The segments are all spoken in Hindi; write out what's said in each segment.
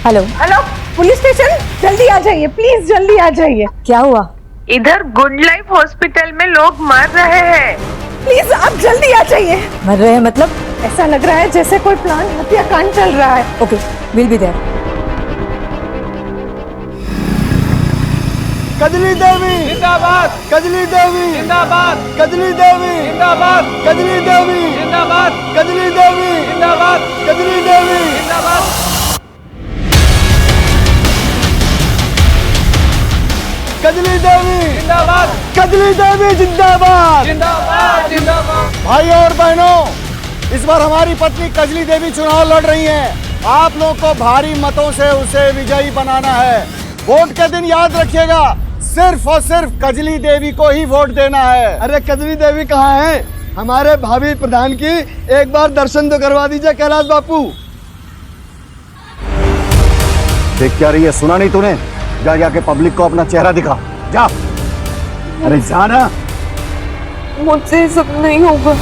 हेलो हेलो, पुलिस स्टेशन, जल्दी आ जाइए प्लीज, जल्दी आ जाइए। क्या हुआ? इधर गुड लाइफ हॉस्पिटल में लोग मर रहे हैं। प्लीज आप जल्दी आ जाइए। मर रहे हैं मतलब? ऐसा लग रहा है जैसे कोई प्लान हत्याकांड चल रहा है। Okay, will be there. Kajli Devi जिंदाबाद, कजली देवी जिंदाबाद, कजली देवी जिंदाबाद, कजली देवी जिंदाबाद, कजली देवी जिंदाबाद, कजली देवी जिंदाबाद, कजली देवी जिंदाबाद, कजली देवी जिंदाबाद, जिंदाबाद जिंदाबाद। भाइयों और बहनों, इस बार हमारी पत्नी कजली देवी चुनाव लड़ रही हैं। आप लोगों को भारी मतों से उसे विजयी बनाना है। वोट के दिन याद रखिएगा, सिर्फ और सिर्फ कजली देवी को ही वोट देना है। अरे कजली देवी कहाँ है? हमारे भावी प्रधान की एक बार दर्शन तो करवा दीजिए कैलाश बापू। देख क्या रही है, सुना नहीं तूने? जा जाके पब्लिक को अपना चेहरा दिखा, जा। अरे जाना। मुझसे सब नहीं होगा।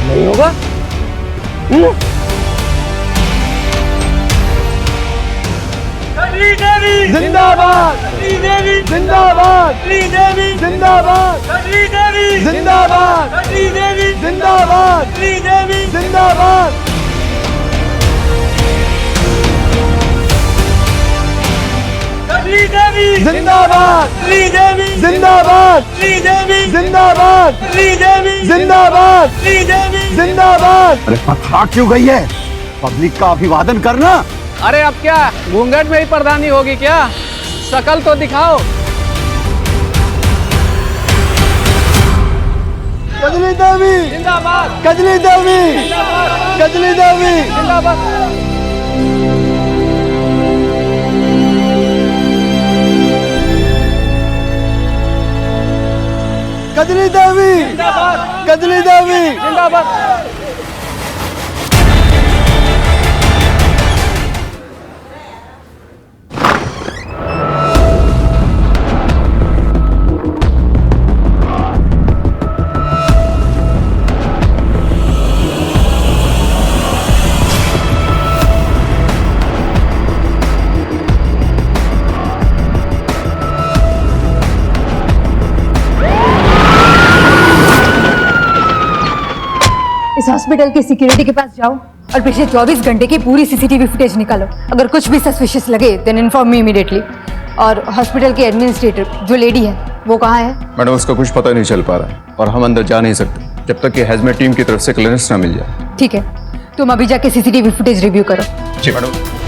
नहीं होगा? कजली देवी जिंदाबाद, कजली देवी जिंदाबाद, कजली देवी जिंदाबाद, कजली देवी जिंदाबाद, कजली देवी जिंदाबाद, कजली देवी जिंदाबाद। कजली देवी जिंदाबाद, कजली देवी जिंदाबाद, कजली देवी जिंदाबाद, कजली देवी जिंदाबाद, कजली देवी जिंदाबाद। अरे पथरा क्यों गई है? पब्लिक का अभिवादन करना। अरे अब क्या घूंघट में ही प्रधानी होगी क्या? शकल तो दिखाओ। कजली देवी जिंदाबाद, कजली देवी कजली देवी जिंदाबाद। कजली देवी कजली देवी जिंदाबाद। इस हॉस्पिटल की सिक्योरिटी के पास जाओ और पिछले 24 घंटे की पूरी सीसीटीवी फुटेज निकालो। अगर कुछ भी सस्पिशियस लगे देन इन्फॉर्म मी इमीडिएटली। और हॉस्पिटल की एडमिनिस्ट्रेटर जो लेडी है वो कहाँ है? मैडम उसका कुछ पता नहीं चल पा रहा है और हम अंदर जा नहीं सकते जब तक कि हैजमेट टीम की तरफ से क्लियरेंस ना मिल जाए। ठीक है, तुम अभी जाके सीसीटीवी फुटेज रिव्यू करो। जी मैडम।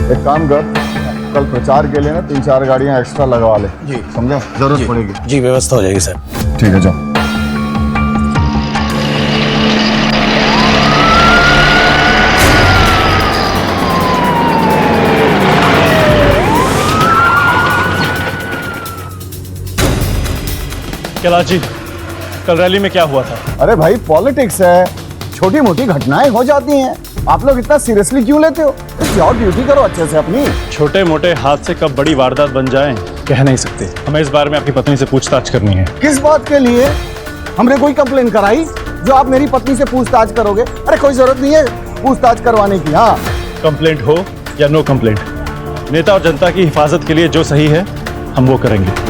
एक काम कर, कल प्रचार के लिए ना 3-4 गाड़ियां एक्स्ट्रा लगवा ले। जी समझा, जरूरत पड़ेगी। जी व्यवस्था हो जाएगी सर। ठीक है, जाओ। कैलाश जी, कल रैली में क्या हुआ था? अरे भाई पॉलिटिक्स है, छोटी मोटी घटनाएं हो जाती हैं। आप लोग इतना सीरियसली क्यों लेते हो? जाओ ड्यूटी करो अच्छे से अपनी। छोटे मोटे हादसे कब बड़ी वारदात बन जाएं कह नहीं सकते। हमें इस बारे में आपकी पत्नी से पूछताछ करनी है। किस बात के लिए? हमने कोई कंप्लेन कराई जो आप मेरी पत्नी से पूछताछ करोगे? अरे कोई जरूरत नहीं है पूछताछ करवाने की। हाँ, कंप्लेंट हो या नो कंप्लेंट, नेता और जनता की हिफाजत के लिए जो सही है हम वो करेंगे।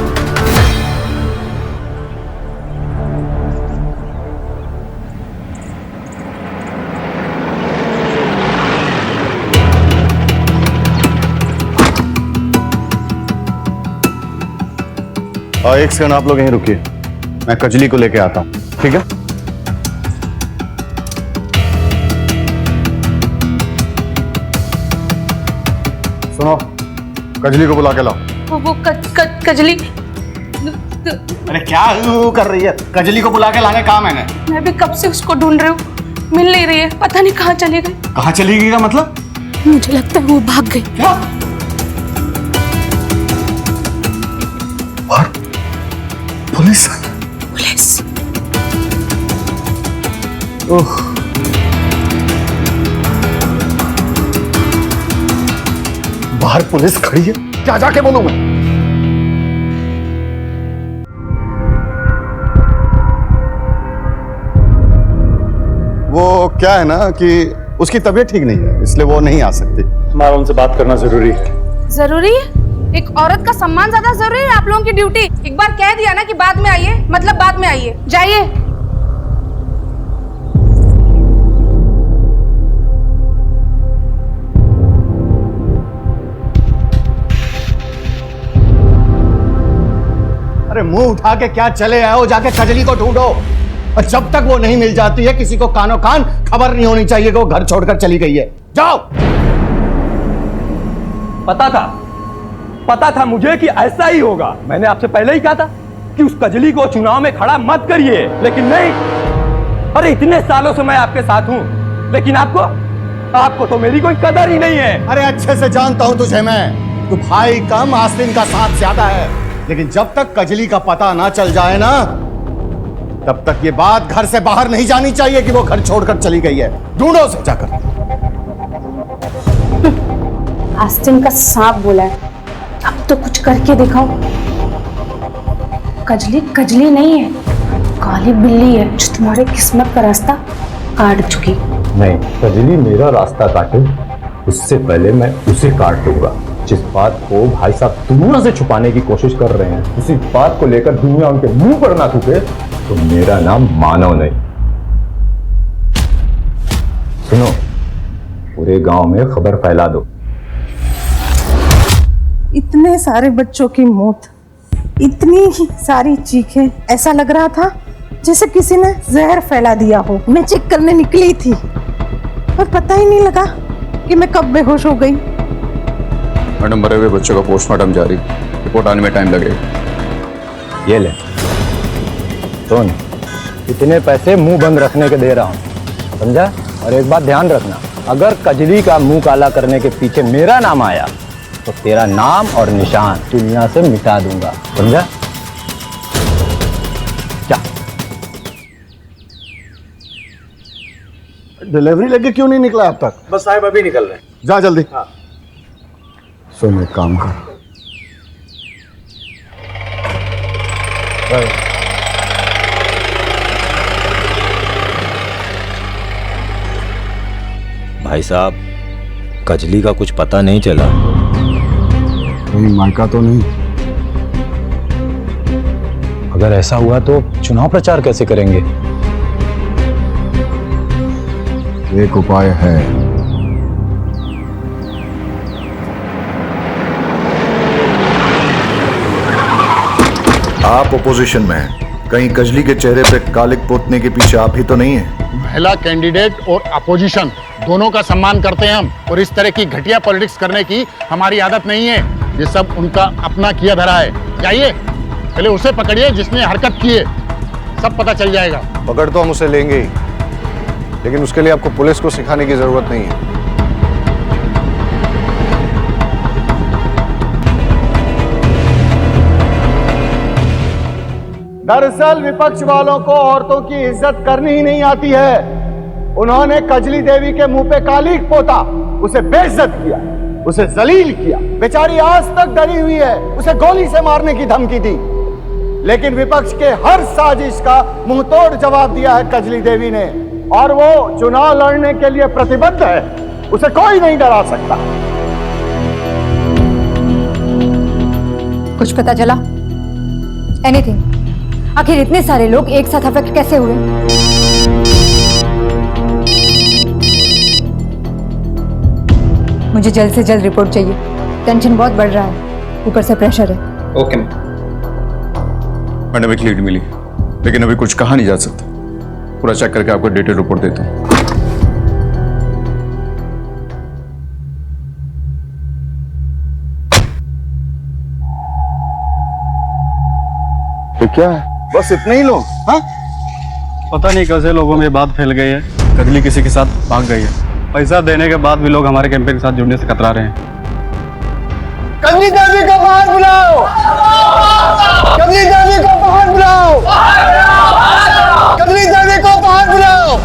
एक सेकंड आप लोग यहीं रुकिए, मैं कजली को लेके आता हूँ। ठीक है? सुनो, कजली को बुला के लाओ। वो कजली। अरे क्या कर रही है? कजली को बुला के लाने का मैंने। मैं भी कब से उसको ढूंढ रही हूँ। मिल नहीं रही है, पता नहीं कहाँ चली गई। कहाँ चली गई का मतलब? मुझे लगता है वो भाग गई। क्या? और पुलिस? पुलिस? ओह, बाहर पुलिस खड़ी है, क्या जाके बोलूं मैं? वो क्या है ना कि उसकी तबीयत ठीक नहीं है, इसलिए वो नहीं आ सकती। हमारा उनसे बात करना जरूरी है। जरूरी है? एक औरत का सम्मान ज्यादा जरूरी है आप लोगों की ड्यूटी। एक बार कह दिया ना कि बाद में आइए, मतलब बाद में आइए। जाइए। अरे मुंह उठा के क्या चले आए हो? जाके कजली को ढूंढो, और जब तक वो नहीं मिल जाती है किसी को कानो कान खबर नहीं होनी चाहिए कि वो घर छोड़कर चली गई है। जाओ। पता था मुझे कि ऐसा ही होगा। मैंने आपसे पहले ही कहा था कि उस कजली को चुनाव में खड़ा मत करिए, लेकिन नहीं। अरे इतने सालों से मैं आपके साथ हूं, लेकिन आपको तो मेरी कोई कदर ही नहीं है। अरे अच्छे से जानता हूं तुझे मैं, तू भाई कम आस्तीन का साथ ज्यादा है, लेकिन जब तक कजली का पता ना चल जाए ना, तब तक ये बात घर से बाहर नहीं जानी चाहिए कि वो घर छोड़कर चली गई है। ढूंढो उसे जाकर। आस्तीन का सांप बोला है, अब तो कुछ करके दिखाओ। कजली कजली नहीं है, काली बिल्ली है जो तुम्हारे किस्मत का रास्ता काट चुकी। नहीं, कजली मेरा रास्ता काटे उससे पहले मैं उसे काट दूंगा। जिस बात को भाई साहब दुनिया से छुपाने की कोशिश कर रहे हैं, उसी बात को लेकर दुनिया उनके मुंह पर ना थूके तो मेरा नाम मानव नहीं। सुनो, पूरे गांव में खबर फैला दो। इतने सारे बच्चों की मौत, इतनी ही सारी चीखें, ऐसा लग रहा था जैसे किसी ने जहर फैला दिया हो। मैं चेक करने निकली थी और पता ही नहीं लगा कि मैं कब बेहोश हो गई। मैडम, मरे हुए बच्चों का पोस्टमार्टम जारी, रिपोर्ट आने में टाइम लगेगा। ये ले, सुन, इतने पैसे मुंह बंद रखने के दे रहा हूं, समझा? और एक बात ध्यान रखना, अगर कजली का मुंह काला करने के पीछे मेरा नाम आया तो तेरा नाम और निशान दुनिया से मिटा दूंगा, समझा? क्या डिलीवरी लेके क्यों नहीं निकला अब तक? बस साहब अभी निकल रहे हैं। जा जल्दी। हाँ। सुन, एक काम कर, भाई साहब, कजली का कुछ पता नहीं चला। कहीं मायका तो नहीं? अगर ऐसा हुआ तो चुनाव प्रचार कैसे करेंगे? एक उपाय है। आप ओपोजिशन में हैं, कहीं कजली के चेहरे पे कालिक पोतने के पीछे आप ही तो नहीं है? महिला कैंडिडेट और अपोजिशन दोनों का सम्मान करते हैं हम, और इस तरह की घटिया पॉलिटिक्स करने की हमारी आदत नहीं है। ये सब उनका अपना किया धरा है। जाइए, पहले उसे पकड़िए जिसने हरकत की है, सब पता चल जाएगा। पकड़ तो हम उसे लेंगे ही, लेकिन उसके लिए आपको पुलिस को सिखाने की जरूरत नहीं है। दरअसल विपक्ष वालों को औरतों की इज्जत करनी ही नहीं आती है। उन्होंने कजली देवी के मुंह पे कालिक पोता, उसे बेइज्जत किया, उसे जलील किया। बेचारी आज तक डरी हुई है, उसे गोली से मारने की धमकी दी, लेकिन विपक्ष के हर साजिश का मुंहतोड़ जवाब दिया है कजली देवी ने, और वो चुनाव लड़ने के लिए प्रतिबद्ध है। उसे कोई नहीं डरा सकता। कुछ पता चला? एनीथिंग? आखिर इतने सारे लोग एक साथ अफेक्ट कैसे हुए? मुझे जल्द से जल्द रिपोर्ट चाहिए। टेंशन बहुत बढ़ रहा है, ऊपर से प्रेशर है। ओके मैडम, एक लीड मिली, लेकिन अभी कुछ कहा नहीं जा सकता। पूरा चेक करके आपको डिटेल रिपोर्ट देता हूँ। तो क्या है? बस इतने ही लोग? हाँ, पता नहीं कैसे लोगों में बात फैल गई है। कजली किसी के साथ भाग गई है। पैसा देने के बाद भी लोग हमारे कैंपेन के साथ जुड़ने से कतरा रहे हैं। कजली देवी को बाहर बुलाओ! कजली देवी को बाहर बुलाओ! कजली देवी को बाहर बुलाओ!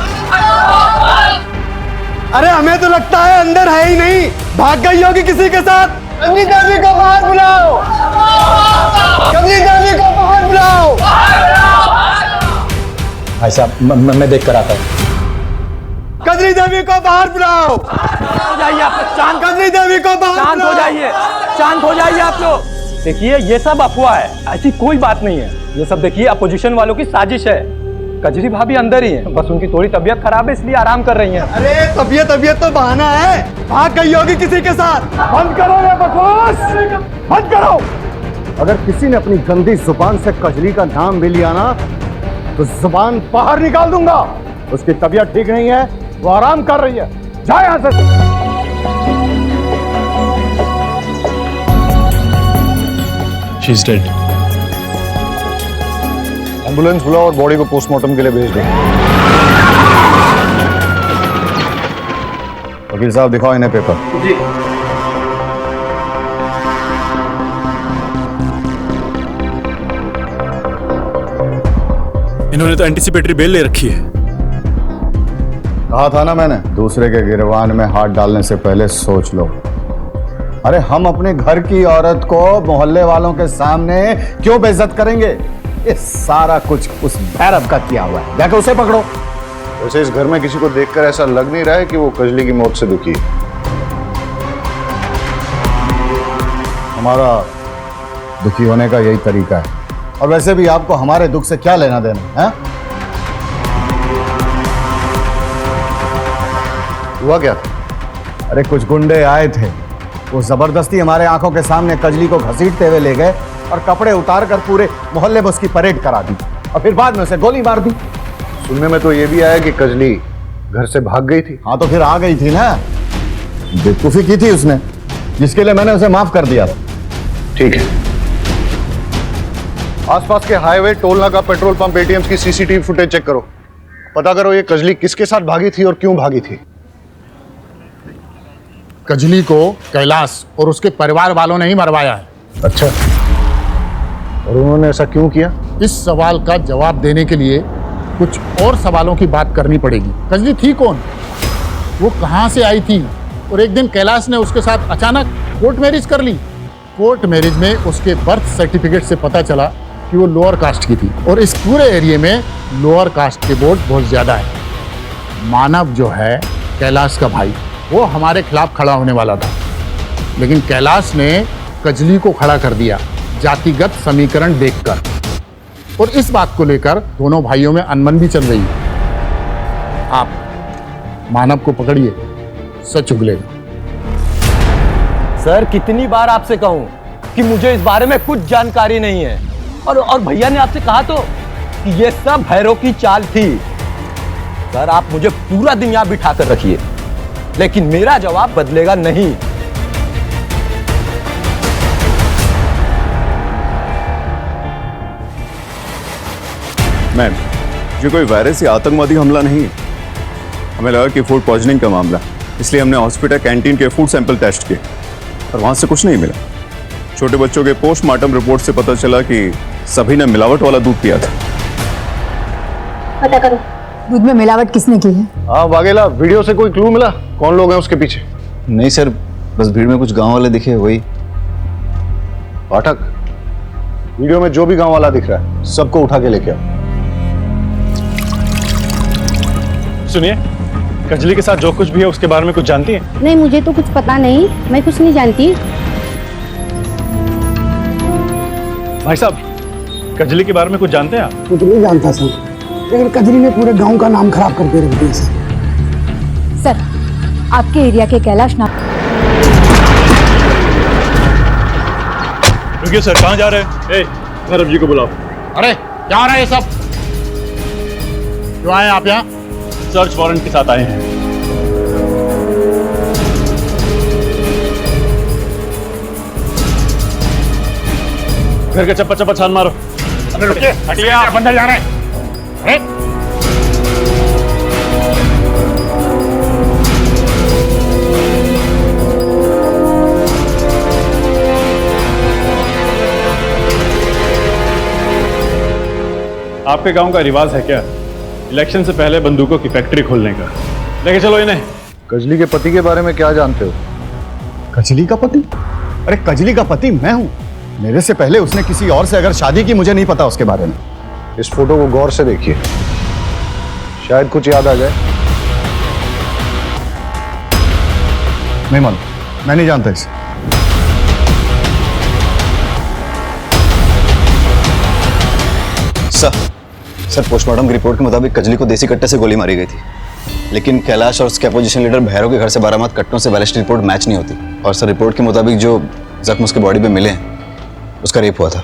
अरे हमें तो लगता है अंदर है ही नहीं, भाग गई होगी किसी के साथ। कजली देवी को बाहर बुलाओ! कजली देवी को बाहर बुलाओ! भाई साहब मैं देख कर आता हूँ। कजली देवी को बाहर बुलाओ! हो जाइए आप लोग, शांत कजली देवी को बाहर शांत हो बुलाओ! जाइए, शांत हो जाइए आप लोग। देखिए ये सब अफवाह है, ऐसी कोई बात नहीं है। ये सब देखिए अपोजिशन वालों की साजिश है। कजरी भाभी अंदर ही है, बस उनकी थोड़ी तबीयत खराब है इसलिए आराम कर रही हैं। अरे तबीयत तो बहाना है, भाग गई होगी किसी के साथ। बंद करो ये बकवास, बंद करो। अगर किसी ने अपनी गंदी जुबान से कजली का नाम भी लिया ना तो जुबान बाहर निकाल दूंगा। उसकी तबीयत ठीक नहीं है, वो आराम कर रही है। जाए यहां से। She is dead. एम्बुलेंस बुलाओ और बॉडी को पोस्टमार्टम के लिए भेज दो। वकील साहब दिखाओ इन्हें पेपर। जी। इन्होंने तो एंटीसिपेटरी बेल ले रखी है। कहा था ना मैंने, दूसरे के गिरबान में हाथ डालने से पहले सोच लो। अरे हम अपने घर की औरत को मोहल्ले वालों के सामने क्यों बेइज्जत करेंगे? ये सारा कुछ उस भैरव का किया हुआ है। जाकर उसे पकड़ो। वैसे इस घर में किसी को देखकर ऐसा लग नहीं रहा है कि वो कजली की मौत से दुखी है। हमारा दुखी होने का यही तरीका है। और वैसे भी आपको हमारे दुख से क्या लेना देना है? हुआ क्या? अरे कुछ गुंडे आए थे, वो जबरदस्ती हमारे आंखों के सामने कजली को घसीटते हुए ले गए और कपड़े उतार कर पूरे मोहल्ले में उसकी परेड करा दी और फिर बाद में उसे गोली मार दी। सुनने में तो ये भी आया कि कजली घर से भाग गई थी। हाँ तो फिर आ गई थी ना, बेवकूफी की थी उसने, जिसके लिए मैंने उसे माफ कर दिया। ठीक है, आसपास के हाईवे, टोल नाका, पेट्रोल पंप, एटीएम्स की सीसीटीवी फुटेज चेक करो। पता करो ये कजली किसके साथ भागी थी और क्यों भागी थी। कजली को कैलाश और उसके परिवार वालों ने ही मरवाया है। अच्छा, और उन्होंने ऐसा क्यों किया? इस सवाल का जवाब देने के लिए कुछ और सवालों की बात करनी पड़ेगी। कजली थी कौन, वो कहाँ से आई थी? और एक दिन कैलाश ने उसके साथ अचानक कोर्ट मैरिज कर ली। कोर्ट मैरिज में उसके बर्थ सर्टिफिकेट से पता चला कि वो लोअर कास्ट की थी और इस पूरे एरिया में लोअर कास्ट के वोट बहुत ज्यादा है। मानव जो है कैलाश का भाई, वो हमारे खिलाफ खड़ा होने वाला था, लेकिन कैलाश ने कजली को खड़ा कर दिया जातिगत समीकरण देखकर। और इस बात को लेकर दोनों भाइयों में अनबन भी चल रही है। आप मानव को पकड़िए, सच उगलेगा। सर कितनी बार आपसे कहूं कि मुझे इस बारे में कुछ जानकारी नहीं है। और भैया ने आपसे कहा तो कि ये सब भैरव की चाल थी। सर आप मुझे पूरा दिन यहां बिठा कर रखिए, लेकिन मेरा जवाब बदलेगा नहीं। मैम, ये कोई वायरस या आतंकवादी हमला नहीं है। हमें लगा कि फूड पॉइजनिंग का मामला, इसलिए हमने हॉस्पिटल कैंटीन के फूड सैंपल टेस्ट किए और वहां से कुछ नहीं मिला। छोटे बच्चों के पोस्टमार्टम रिपोर्ट से पता चला कि सभी ने मिलावट वाला दूध पिया था। पता करो दूध में मिलावट किसने की है। हाँ वाघेला, वीडियो से कोई क्लू मिला? कौन लोग हैं उसके पीछे? नहीं सर, बस भीड़ में कुछ गांव वाले दिखे, वही। पाठक, वीडियो में जो भी गांव वाला दिख रहा है सबको उठा के लेके आओ। सुनिए, कजली के साथ जो कुछ भी है उसके बारे में कुछ जानती है? नहीं, मुझे तो कुछ पता नहीं, मैं कुछ नहीं जानती। भाई साहब, कजली के बारे में कुछ जानते हैं आप? कुछ नहीं जानता सर, लेकिन कजली ने पूरे गांव का नाम खराब करके रख दिया सर। आपके एरिया के कैलाश नाम। रुकिए सर, कहाँ जा रहे हैं? भैरव जी को बुलाओ। अरे क्या हो रहा है ये सब? क्यों आए आप यहाँ? सर्च वारंट के साथ आए हैं। घर का चप्पा चप्पा छान मारो। अरे रुकिए, हटिए, आप अंदर जा रहे हैं। अरे आपके गांव का रिवाज है क्या इलेक्शन से पहले बंदूकों की फैक्ट्री खोलने का? लेके चलो इन्हें। कजली के पति के बारे में क्या जानते हो? कजली का पति? अरे कजली का पति मैं हूं। मेरे से पहले उसने किसी और से अगर शादी की, मुझे नहीं पता उसके बारे में। इस फोटो को गौर से देखिए, शायद कुछ याद आ जाए। नहीं मालूम, मैं नहीं जानता इसे। सर पोस्टमार्टम की रिपोर्ट के मुताबिक कजली को देसी कट्टे से गोली मारी गई थी, लेकिन कैलाश और उसके अपोजिशन लीडर भैरव के घर से बारामद कट्टों से बैलिस्टिक रिपोर्ट मैच नहीं होती। और सर रिपोर्ट के मुताबिक जो जख्म उसके बॉडी पे मिले हैं उसका रेप हुआ था,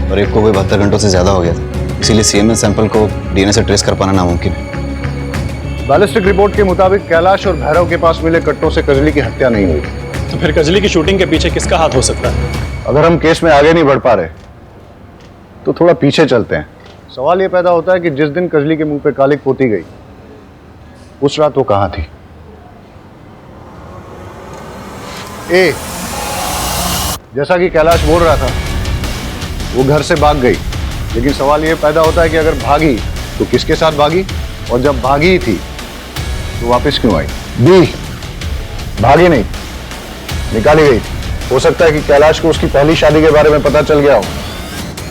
और रेप को कोई 72 घंटों से ज्यादा हो गया था, इसीलिए सीएमएन सैंपल को डीएनए से ट्रेस कर पाना नामुमकिन है। बैलिस्टिक रिपोर्ट के मुताबिक कैलाश और भैरव के पास मिले कट्टों से कजली की हत्या नहीं हुई। तो फिर कजली की शूटिंग के पीछे किसका हाथ हो सकता है? अगर हम केस में आगे नहीं बढ़ पा रहे तो थोड़ा पीछे चलते हैं। सवाल यह पैदा होता है कि जिस दिन कजली के मुंह पे कालिक पोती गई उस रात वो कहां थी? ए, जैसा कि कैलाश बोल रहा था, वो घर से भाग गई, लेकिन सवाल यह पैदा होता है कि अगर भागी तो किसके साथ भागी, और जब भागी थी तो वापस क्यों आई? बी, भागी नहीं, निकाली गई। हो सकता है कि कैलाश को उसकी पहली शादी के बारे में पता चल गया हो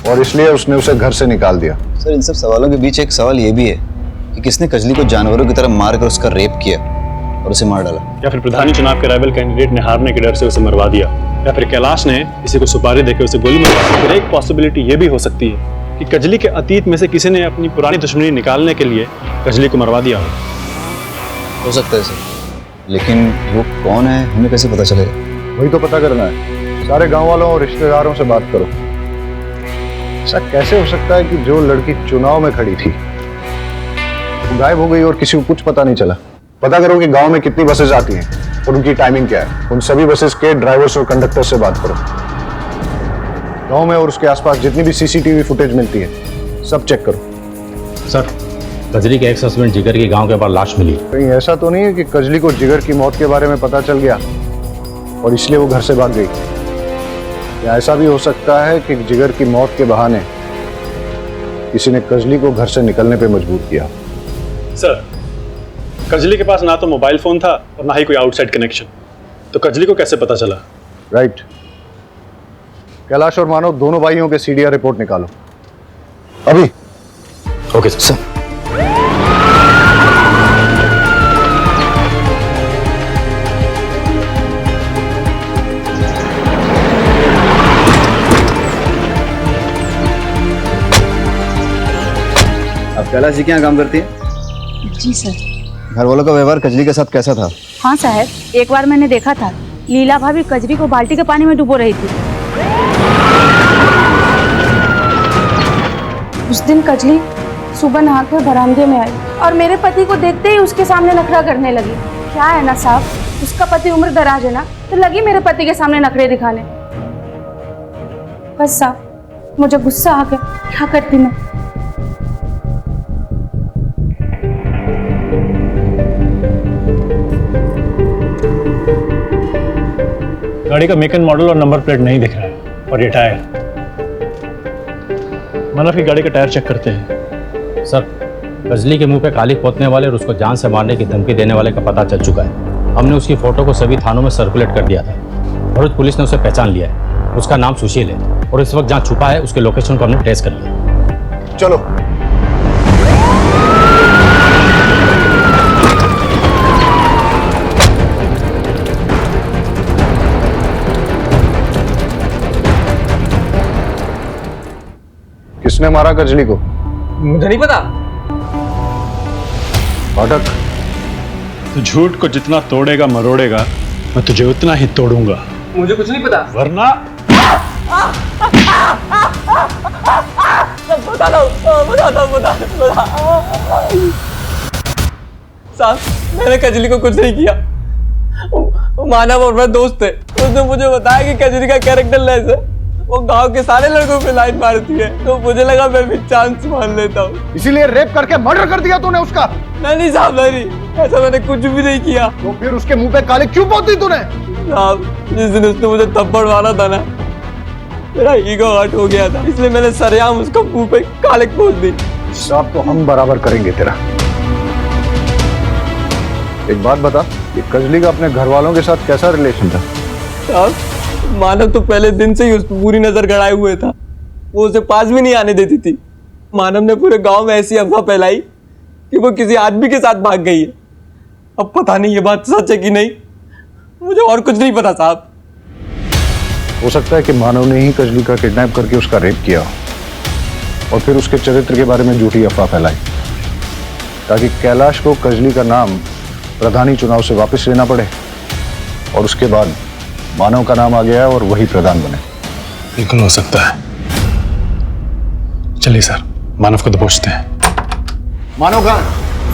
और इसलिए उसने उसे घर से निकाल दिया। सर इन सब सवालों के बीच एक सवाल ये भी है कि किसने कजली को जानवरों की तरह मारकर उसका रेप किया और उसे मार डाला? या फिर प्रधानी चुनाव के राइवल कैंडिडेट ने हारने के डर से उसे मरवा दिया, या फिर कैलाश ने किसी को सुपारी देकर उसे गोली मरवा दी। फिर एक पॉसिबिलिटी ये भी हो सकती है कि कजली के अतीत में से किसी ने अपनी पुरानी दुश्मनी निकालने के लिए कजली को मरवा दिया हो सकता है सर, लेकिन वो कौन है हमें कैसे पता चलेगा? वही तो पता करना है। सारे गांव वालों और रिश्तेदारों से बात करो। ऐसा कैसे हो सकता है कि जो लड़की चुनाव में खड़ी थी वो गायब हो गई और किसी को कुछ पता नहीं चला? पता करो कि गांव में कितनी बसेस आती हैं और उनकी टाइमिंग क्या है। उन सभी बसेस के ड्राइवर्स और कंडक्टर से बात करो। गांव में और उसके आसपास जितनी भी सीसीटीवी फुटेज मिलती है सब चेक करो। सर कजली के एक्स हस्बैंड जिगर की गांव के बाहर लाश मिली। कहीं ऐसा तो नहीं है कि कजली को जिगर की मौत के बारे में पता चल गया और इसलिए वो घर से भाग गई? या ऐसा भी हो सकता है कि जिगर की मौत के बहाने किसी ने कजली को घर से निकलने पे मजबूर किया? सर कजली के पास ना तो मोबाइल फोन था और ना ही कोई आउटसाइड कनेक्शन, तो कजली को कैसे पता चला? राइट। कैलाश और मानव दोनों भाइयों के सीडीआर रिपोर्ट निकालो अभी। Okay sir. कैलाश जी क्या काम करती है? जी सर। घर वालों का व्यवहार कजली के साथ कैसा था? हाँ साहब, एक बार मैंने देखा था लीला भाभी कजरी को बाल्टी के पानी में डुबो रही थी। उस दिन कजली सुबह नहाकर बरामदे में आई और मेरे पति को देखते ही उसके सामने नखरा करने लगी। क्या है ना साहब, उसका पति उम्र दराज है ना, तो लगी मेरे पति के सामने नखरे दिखाने। बस साहब मुझे गुस्सा आ गया, क्या करती मैं। गाड़ी का मेक एंड मॉडल और नंबर प्लेट नहीं दिख रहा है, और ये टायर, मानव की गाड़ी का टायर चेक करते हैं। सर कजली के मुंह पे कालिक पोतने वाले और उसको जान से मारने की धमकी देने वाले का पता चल चुका है। हमने उसकी फोटो को सभी थानों में सर्कुलेट कर दिया था। भरूच पुलिस ने उसे पहचान लिया है। उसका नाम सुशील है और इस वक्त जहाँ छुपा है उसके लोकेशन को हमने ट्रेस कर लिया। चलो। किसने मारा कजली को? मुझे नहीं पता। पाठक, तो झूठ को जितना तोड़ेगा मरोड़ेगा, मैं तुझे उतना ही तोड़ूंगा। मुझे कुछ नहीं पता। वरना साहब मैंने कजली को कुछ नहीं किया। मानव और मैं दोस्त थे। उसने मुझे बताया कि कजली का कैरेक्टर लेस है, वो गांव के सारे लड़कों पे लाइन मारती है, तो मुझे लगा मैं भी चांस मान लेता हूँ। इसीलिए रेप करके मर्डर कर दिया तूने उसका? नहीं साहब नहीं, ऐसा मैंने कुछ भी नहीं किया। तो फिर उसके मुंह पे कालिक क्यों पोती तूने? साहब जिस दिन उसने मुझे थप्पड़ मारा था ना, मेरा ईगो हर्ट हो गया था, इसलिए मैंने सरेआम उसको मुंह पे कालिक बोल दी। सब तो हम बराबर करेंगे तेरा। एक बात बता, ये कजली का अपने घर वालों के साथ कैसा रिलेशन था? साहब, मानव तो पहले दिन से ही उस पर पूरी नजर गड़ाए हुए था। वो उसे पास भी नहीं आने देती थी। मानव ने पूरे गांव में ऐसी अफवाह फैलाई कि वो किसी आदमी के साथ भाग गई है। अब पता नहीं ये बात सच है कि नहीं, मुझे और कुछ नहीं पता साहब। हो सकता है कि मानव ने ही कजली का किडनैप करके उसका रेप किया और फिर उसके चरित्र के बारे में झूठी अफवाह फैलाई ताकि कैलाश को कजली का नाम प्रधानी चुनाव से वापस लेना पड़े और उसके बाद मानव का नाम आ गया और वही प्रधान बने। बिल्कुल हो सकता है। चलिए सर, मानव को दबोचते हैं। मानव का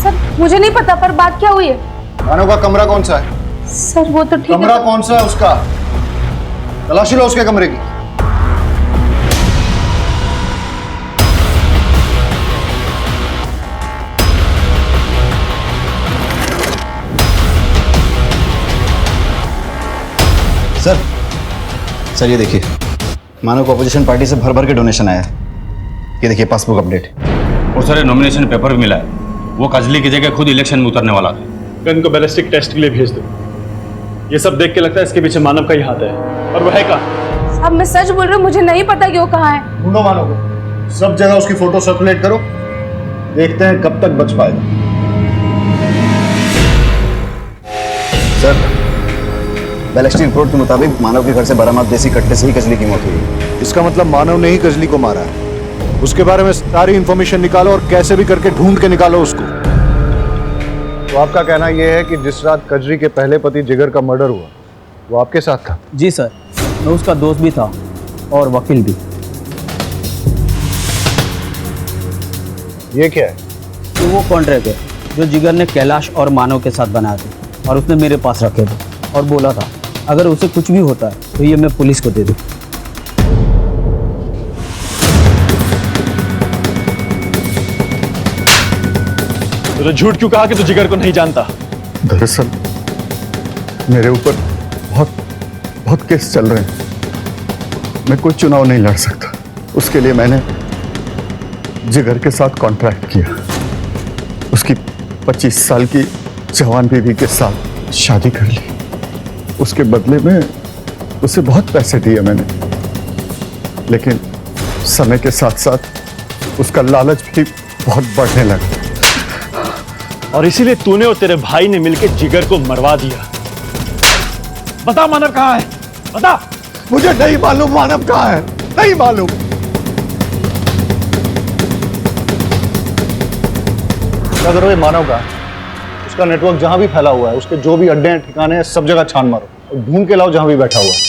सर मुझे नहीं पता, पर बात क्या हुई है? मानव का कमरा कौन सा है? सर वो तो ठीक है। कमरा कौन सा है उसका? तलाशी लो उसके कमरे की। सर ये देखिए, मानव को अपोजिशन पार्टी से भर भर के डोनेशन आया है। ये देखिए पासबुक अपडेट। और सर नॉमिनेशन पेपर भी मिला है। वो कजली की जगह खुद इलेक्शन में उतरने वाला था। गन को बैलिस्टिक टेस्ट के लिए भेज दो। ये सब देख के लगता है इसके पीछे मानव का ही हाथ है। और वो है कहाँ? साहब मैं सच बोल रही हूँ, मुझे नहीं पता कि वो कहाँ है। ढूंढो मानव को, सब जगह उसकी फोटो सर्कुलेट करो, देखते हैं कब तक बच पाएगा। सर बैलिस्टिक रिपोर्ट के मुताबिक मानव के घर से बरामद देसी कट्टे से ही कजली की मौत हुई। इसका मतलब मानव ने ही कजली को मारा है। उसके बारे में सारी इंफॉर्मेशन निकालो और कैसे भी करके ढूंढ के निकालो उसको। तो आपका कहना यह है कि जिस रात कजली के पहले पति जिगर का मर्डर हुआ वो आपके साथ था? जी सर, मैं उसका दोस्त भी था और वकील भी। ये क्या है? तो वो कॉन्ट्रैक्ट है जो जिगर ने कैलाश और मानव के साथ बनाए थे और उसने मेरे पास रखे थे और बोला था अगर उसे कुछ भी होता है तो ये मैं पुलिस को दे दूं। तो झूठ क्यों कहा कि तू जिगर को नहीं जानता? दरअसल मेरे ऊपर बहुत केस चल रहे हैं। मैं कोई चुनाव नहीं लड़ सकता। उसके लिए मैंने जिगर के साथ कॉन्ट्रैक्ट किया। उसकी 25 साल की जवान बीवी के साथ शादी कर ली। उसके बदले में उसे बहुत पैसे दिए मैंने, लेकिन समय के साथ साथ उसका लालच भी बहुत बढ़ने लगा और इसीलिए तूने और तेरे भाई ने मिलकर जिगर को मरवा दिया। बता मानव कहाँ है? बता। मुझे नहीं मालूम मानव कहाँ है, नहीं मालूम। क्या करो ये मानव का? उसका नेटवर्क जहां भी फैला हुआ है, उसके जो भी अड्डे हैं ठिकाने हैं, सब जगह छान मारो और ढूंढ के लाओ जहां भी बैठा हुआ है।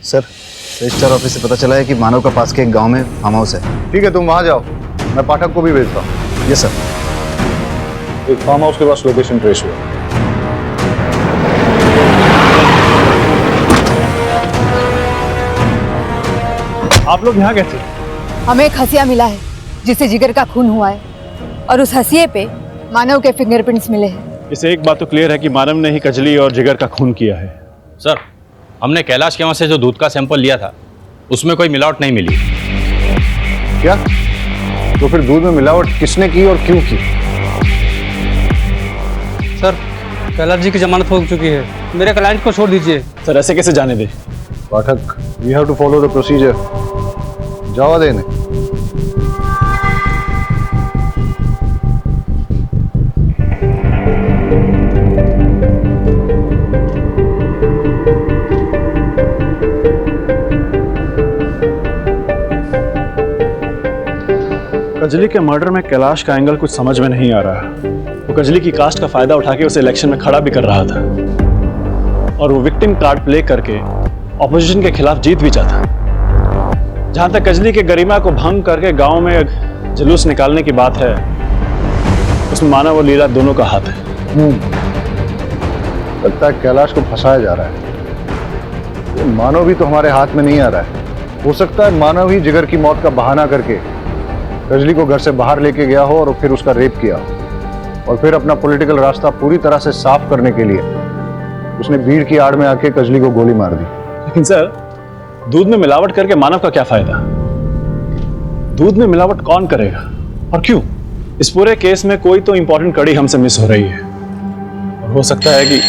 सर रजिस्ट्रार ऑफिस से पता चला है कि मानव का पास के एक गांव में फार्म हाउस है। ठीक है, तुम वहां जाओ, मैं पाठक को भी भेजता हूँ। Yes sir. एक फार्म हाउस के पास लोकेशन ट्रेस हुआ। आप लोग यहाँ कैसे? हमें एक हसिया मिला है जिससे जिगर का खून हुआ है और उस हसिये पे मानव के फिंगरप्रिंट्स मिले हैं। इसे एक बात तो क्लियर है कि मानव ने ही कजली और जिगर का खून किया है। सर हमने कैलाश के वहाँ से जो दूध का सैंपल लिया था उसमें कोई मिलावट नहीं मिली। क्या? तो फिर दूध में मिलावट किसने की और क्यों की? सर कैलाश जी की जमानत हो चुकी है, मेरे क्लाइंट को छोड़ दीजिए। सर ऐसे कैसे जाने दे? Pathak, we have to follow the procedure. जावा देने। कजली के मर्डर में कैलाश का एंगल कुछ समझ में नहीं आ रहा। वो कजली की कास्ट का फायदा उठा के उसे इलेक्शन में खड़ा भी कर रहा था और वो विक्टिम कार्ड प्ले करके ऑपोजिशन के खिलाफ जीत भी चाहता। जहां तक कजली के गरिमा को भंग करके गांव में जुलूस निकालने की बात है, उसमें मानव और लीला दोनों का हाथ है। लगता है कैलाश को फंसाया जा रहा है। ये मानव भी तो हमारे हाथ में नहीं आ रहा है। हो सकता है मानव ही जिगर की मौत का बहाना करके कजली को घर से बाहर लेके गया हो और फिर उसका रेप किया हो और फिर अपना पॉलिटिकल रास्ता पूरी तरह से साफ करने के लिए उसने भीड़ की आड़ में आके कजली को गोली मार दी। लेकिन सर, दूध में मिलावट करके मानव का क्या फायदा? दूध में मिलावट कौन करेगा और क्यों? इस पूरे केस में कोई तो इंपॉर्टेंट कड़ी हमसे मिस हो रही है और हो सकता है कि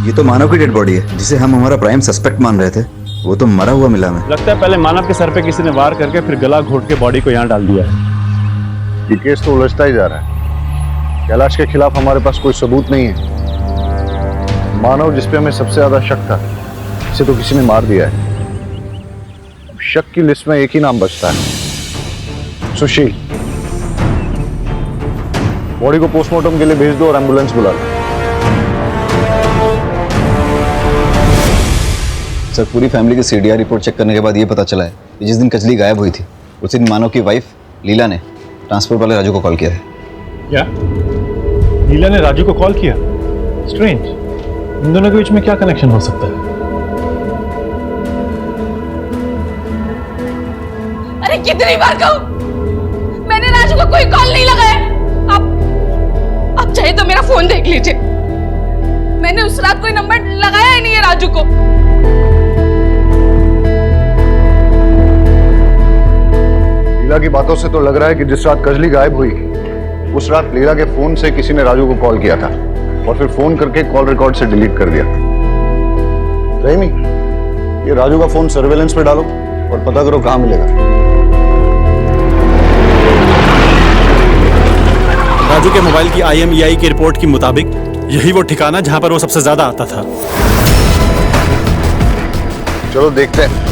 ये तो मानव की डेड बॉडी है, जिसे हम हमारा प्राइम सस्पेक्ट मान रहे थे। वो तो मरा हुआ मिला हमें। लगता है पहले मानव के सर पे किसी ने वार करके फिर गला घोट के बॉडी को यहाँ डाल दिया है। ये केस तो उलझता ही जा रहा है। कैलाश के खिलाफ हमारे पास कोई सबूत नहीं है। मानव जिस पे हमें सबसे ज्यादा शक था, इसे तो किसी ने मार दिया है। अब शक की लिस्ट में एक ही नाम बचता है, सुशील। बॉडी को पोस्टमार्टम के लिए भेज दो और एम्बुलेंस बुला लो। सर, पूरी फैमिली की सीडीआर रिपोर्ट चेक करने के बाद ये पता चला है कि जिस दिन कजली गायब हुई थी उस दिन मानव की वाइफ लीला ने ट्रांसपोर्ट वाले राजू को कॉल किया है। क्या? लीला ने राजू को कॉल किया? स्ट्रेंज। इन दोनों के बीच में क्या कनेक्शन हो सकता है? अरे कितनी बार कहूं, मैंने राजू को कोई कॉल नहीं लगाया। अब चाहे तो मेरा फोन देख लीजिए, मैंने उस रात कोई नंबर लगाया ही नहीं है राजू को। लीला की बातों से तो लग रहा है कि जिस रात कजली गायब हुई उस रात लीला के फोन से किसी ने राजू को कॉल किया था और फिर फोन करके कॉल रिकॉर्ड से डिलीट कर दिया। रहीमी, ये राजू का फोन सर्वेलेंस पे डालो और पता करो कहां मिलेगा। राजू के मोबाइल की IMEI की रिपोर्ट के मुताबिक यही वो ठिकाना जहां पर वो सबसे ज्यादा आता था। चलो देखते हैं।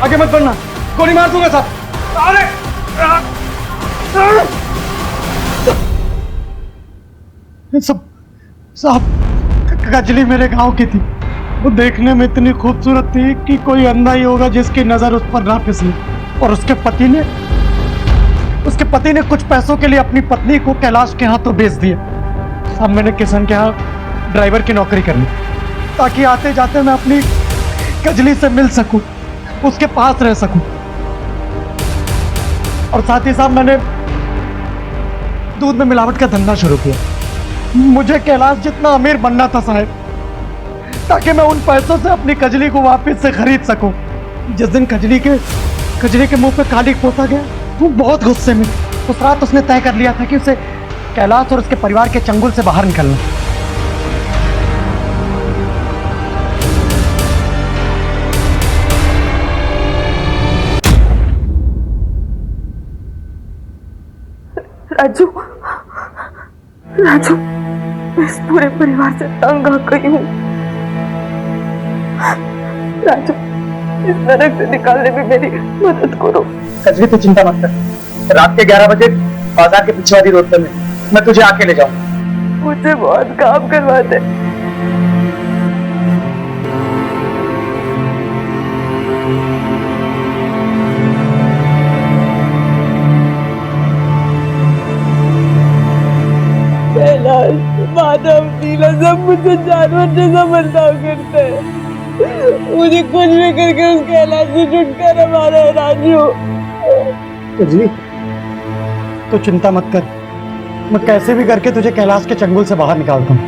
आगे मत बढ़ना, गोली मार दूंगा साहब। अरे सब साहब, कजली मेरे गांव की थी। वो देखने में इतनी खूबसूरत थी कि कोई अंधा ही होगा जिसकी नजर उस पर ना फिसले। और उसके पति ने कुछ पैसों के लिए अपनी पत्नी को कैलाश के हाथों बेच दिया। साहब, मैंने किशन के यहाँ ड्राइवर की नौकरी कर ली ताकि आते जाते मैं अपनी कजली से मिल सकूं, उसके पास रह सकूं। और साथ ही साथ मैंने दूध में मिलावट का धंधा शुरू किया। मुझे कैलाश जितना अमीर बनना था साहब, ताकि मैं उन पैसों से अपनी कजली को वापस से खरीद सकूं। जिस दिन कजली के मुंह पे कालिक पोता गया, वो बहुत गुस्से में। उस रात उसने तय कर लिया था कि उसे कैलाश और उसके परिवार के चंगुल से बाहर निकलना। राजू, मैं इस पूरे परिवार से तंग आ गई हूँ। राजू, इस नरक से निकालने में मेरी मदद करो। कजली, तू चिंता मत कर। रात के 11 बजे बाजार के पीछे वाली रोड पर मैं तुझे आके ले जाऊंगा। मुझे बहुत काम करवाते। माधव, नीला सब मुझे जानवर जैसा बर्ताव करते हैं। मुझे कुछ भी करके उस कैलाश से छुटकारा मारा है राजू। कजली, तो चिंता मत कर, मैं कैसे भी करके तुझे कैलाश के चंगुल से बाहर निकालता हूँ।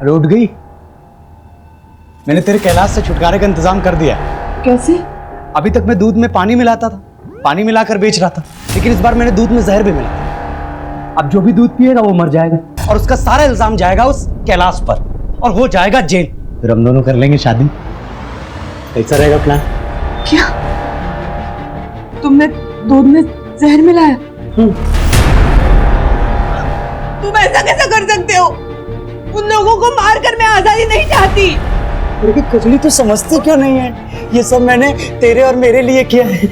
अरे उठ गई? मैंने तेरे कैलाश से छुटकारे का इंतजाम कर दिया। कैसे? अभी तक मैं दूध में पानी मिलाता था, पानी मिलाकर बेच रहा था, लेकिन इस बार मैंने दूध में जहर भी मिलाया। अब जो भी दूध पिएगा वो मर जाएगा और उसका सारा इल्जाम जाएगा उस कैलाश पर। और हो जाएगा जेल। फिर हम दोनों कर लेंगे शादी। कैसा रहेगा प्लान? क्या तुमने दूध में जहर मिलाया? तुम ऐसा कैसा कर सकते हो? उन लोगों को मारकर मैं आजादी नहीं चाहती। लेकिन कजली तो समझती क्यों नहीं है? ये सब मैंने तेरे और मेरे लिए किया है।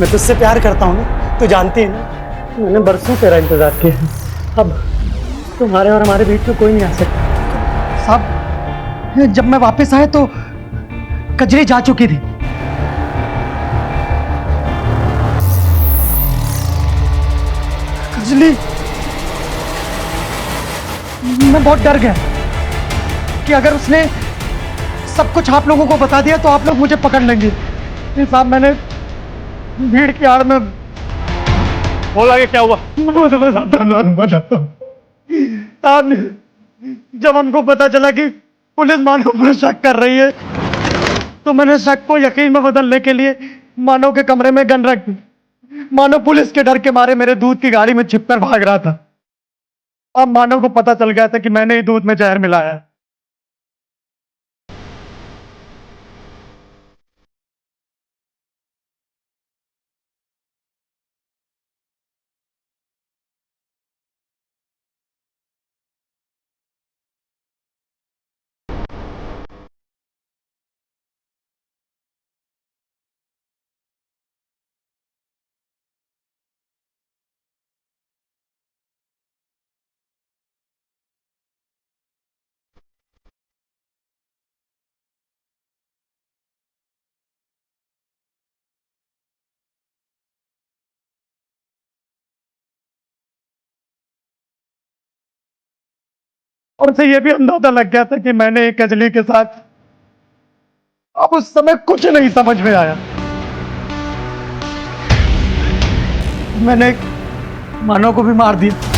मैं तुझसे प्यार करता हूँ ना, तू जानती है ना। मैंने बरसों तेरा इंतजार किया है। अब तुम्हारे और हमारे बीच में कोई नहीं आ सकता। साहब, जब मैं वापस आया तो कजली जा चुकी थी। कजली, मैं बहुत डर गया कि अगर उसने सब कुछ आप लोगों को बता दिया तो आप लोग मुझे पकड़ लेंगे। साहब, मैंने भीड़ की आड़ में बोला कि क्या हुआ? साहब, जब हमको पता चला कि पुलिस मानव पर शक कर रही है तो मैंने शक को यकीन में बदलने के लिए मानव के कमरे में गन रख दी। मानव पुलिस के डर के मारे मेरे दूध की गाड़ी में छिपकर भाग रहा था। अब मानव को पता चल गया था कि मैंने ही दूध में जहर मिलाया है। और उसे यह भी अंदाजा लग गया था कि मैंने एक कजली के साथ। अब उस समय कुछ नहीं समझ में आया। मैंने मानव को भी मार दिया।